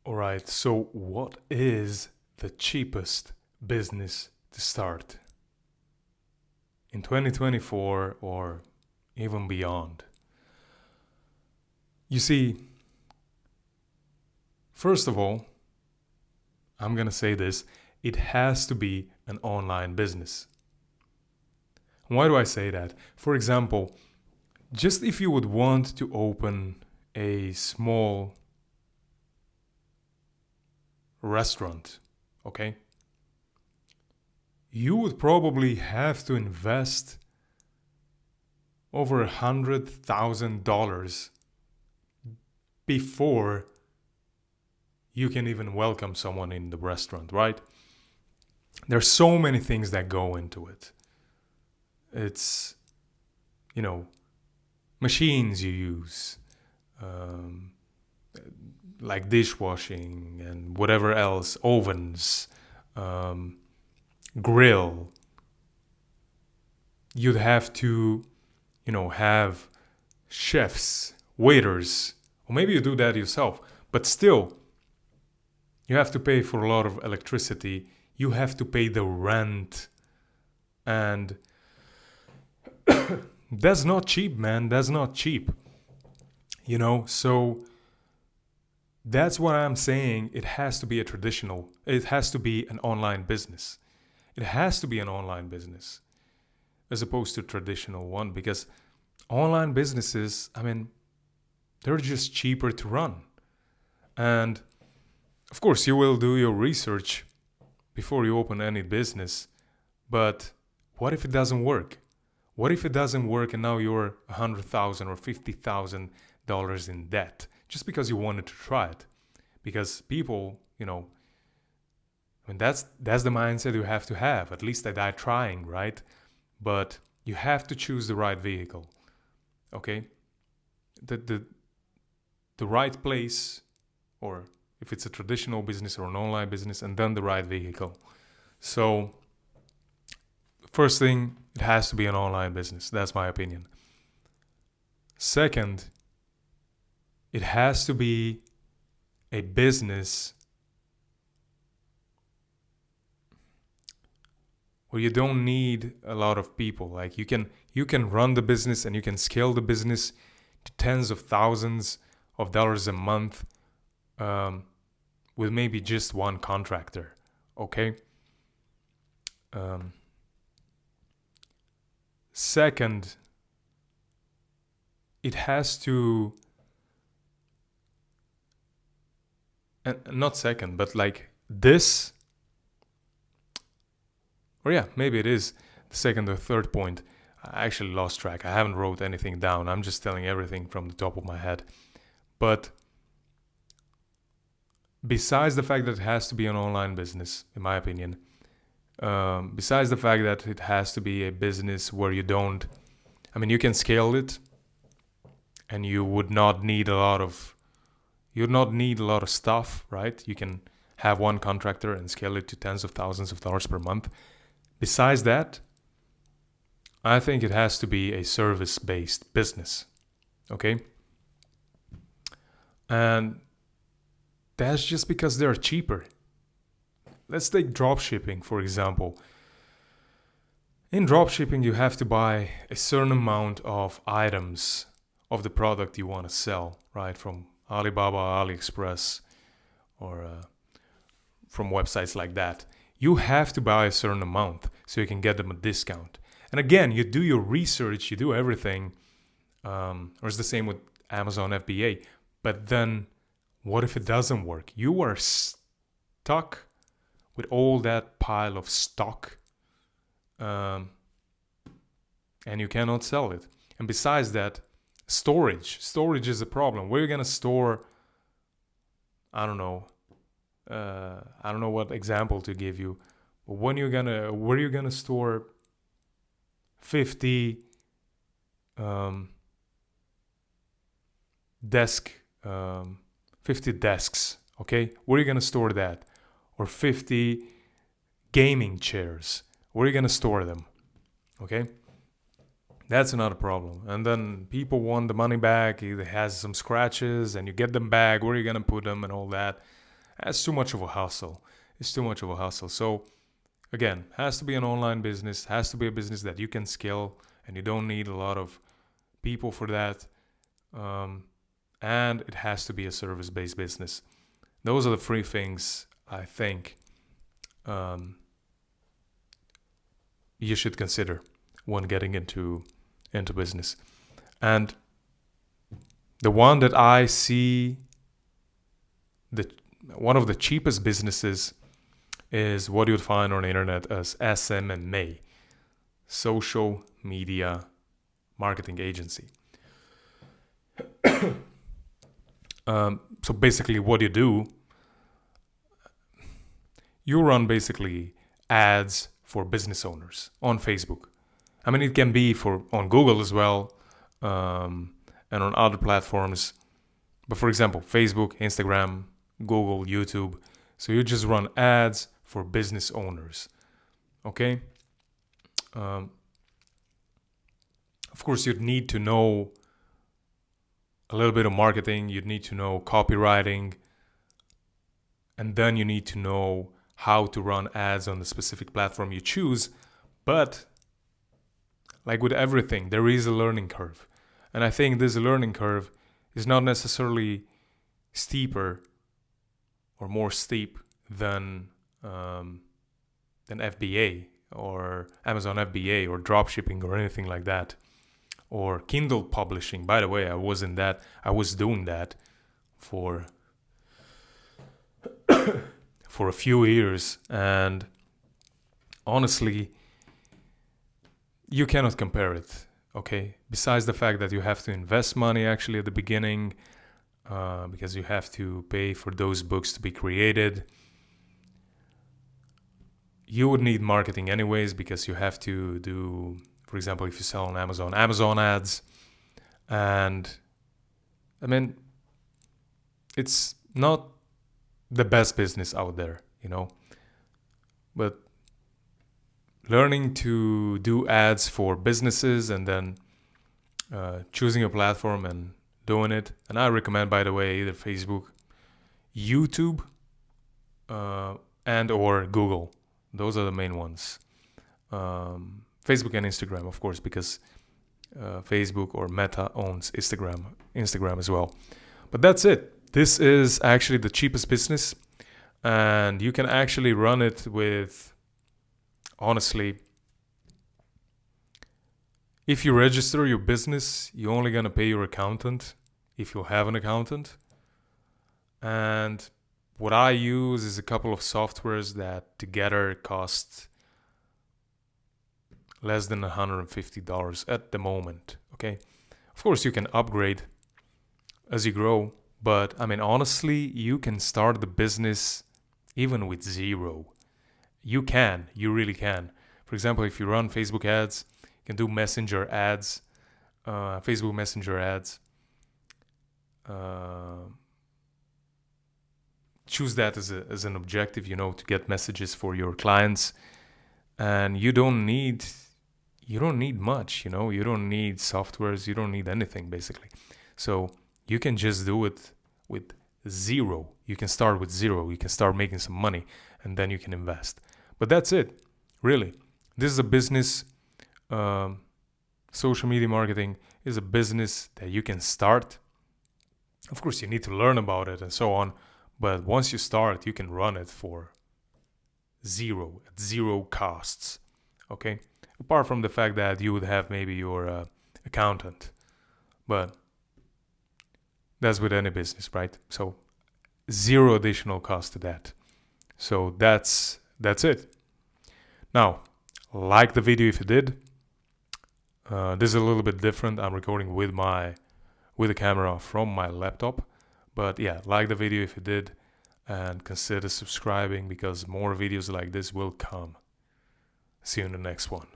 All right, so what is the cheapest business to start in 2024 or even beyond? You see, first of all, I'm going to say this, it has to be an online business. Why do I say that? For example, just if you would want to open a small restaurant, okay? You would probably have to invest over $100,000 before you can even welcome someone in the restaurant, right? There's so many things that go into it. It's, you know, machines you use, um, like dishwashing and whatever else, ovens, um, grill. You'd have to, have chefs, waiters, or maybe you do that yourself. But still, you have to pay for a lot of electricity. You have to pay the rent. And that's not cheap, man. That's not cheap. So that's what I'm saying. It has to be an online business. It has to be an online business as opposed to traditional one because online businesses, they're just cheaper to run. And of course, you will do your research before you open any business. But what if it doesn't work? What if it doesn't work and now you're $100,000 or $50,000 in debt just because you wanted to try it? Because people, that's the mindset you have to have. At least I died trying, right? But you have to choose the right vehicle. Okay? The right place, or if it's a traditional business or an online business, and then the right vehicle. So first thing, it has to be an online business. That's my opinion. Second, it has to be a business where you don't need a lot of people. Like you can run the business and you can scale the business to tens of thousands of dollars a month with maybe just one contractor. Okay. Second, it has to, and not second, but like this, or yeah, maybe it is the second or third point. I actually lost track. I haven't wrote anything down. I'm just telling everything from the top of my head. But besides the fact that it has to be an online business, in my opinion, besides the fact that it has to be a business where you can scale it, and you would not need a lot of stuff, right? You can have one contractor and scale it to tens of thousands of dollars per month. Besides that, I think it has to be a service-based business, okay? And that's just because they're cheaper. Let's take dropshipping, for example. In dropshipping, you have to buy a certain amount of items of the product you want to sell, right? From Alibaba, AliExpress, or from websites like that. You have to buy a certain amount so you can get them a discount. And again, you do your research, you do everything, or it's the same with Amazon FBA. But then, what if it doesn't work? You are stuck with all that pile of stock, and you cannot sell it. And besides that, storage is a problem. Where are you gonna store? I don't know what example to give you. But where are you gonna store 50 50 desks? Okay, where are you gonna store that? Or 50 gaming chairs? Where are you gonna store them? Okay, that's another problem. And then people want the money back. It has some scratches, and you get them back. Where are you gonna put them and all that? That's too much of a hassle. It's too much of a hassle. So again, has to be an online business, has to be a business that you can scale, and you don't need a lot of people for that. And it has to be a service-based business. Those are the three things I think you should consider when getting into business. And the one that I see, one of the cheapest businesses is what you'd find on the internet as SMMA, Social Media Marketing Agency. So basically what you do, you run basically ads for business owners on Facebook. I mean, it can be on Google as well, and on other platforms. But for example, Facebook, Instagram, Google, YouTube. So you just run ads for business owners. Okay? Of course, you'd need to know a little bit of marketing. You'd need to know copywriting. And then you need to know how to run ads on the specific platform you choose. But like with everything, there is a learning curve. And I think this learning curve is not necessarily steeper or more steep than FBA or Amazon FBA or dropshipping or anything like that, or Kindle publishing. By the way, I was doing that for a few years, and honestly, you cannot compare it. Okay, besides the fact that you have to invest money actually at the beginning, because you have to pay for those books to be created. You would need marketing anyways, because you have to do, for example, if you sell on Amazon ads. And I mean, it's not the best business out there, but learning to do ads for businesses and then choosing a platform and doing it. And I recommend, by the way, either Facebook, YouTube, and or Google. Those are the main ones. Facebook and Instagram, of course, because Facebook or Meta owns Instagram as well. But that's it. This is actually the cheapest business, and you can actually run it with, honestly, if you register your business, you're only going to pay your accountant if you have an accountant. And what I use is a couple of softwares that together cost less than $150 at the moment. Okay, of course you can upgrade as you grow, but I mean, honestly, you can start the business even with zero. You really can. For example, if you run Facebook ads, you can do Messenger ads, Facebook Messenger ads. Choose that as an objective, to get messages for your clients, and you don't need much, you don't need softwares, you don't need anything basically. So you can just do it with zero. You can start with zero. You can start making some money, and then you can invest. But that's it, really. This is a business. Social media marketing is a business that you can start. Of course, you need to learn about it and so on. But once you start, you can run it for zero, at zero costs. Okay? Apart from the fact that you would have maybe your accountant. But that's with any business, right? So zero additional cost to that. So that's it. Now, like the video if you did. This is a little bit different. I'm recording with a camera from my laptop. But yeah, like the video if you did, and consider subscribing, because more videos like this will come. See you in the next one.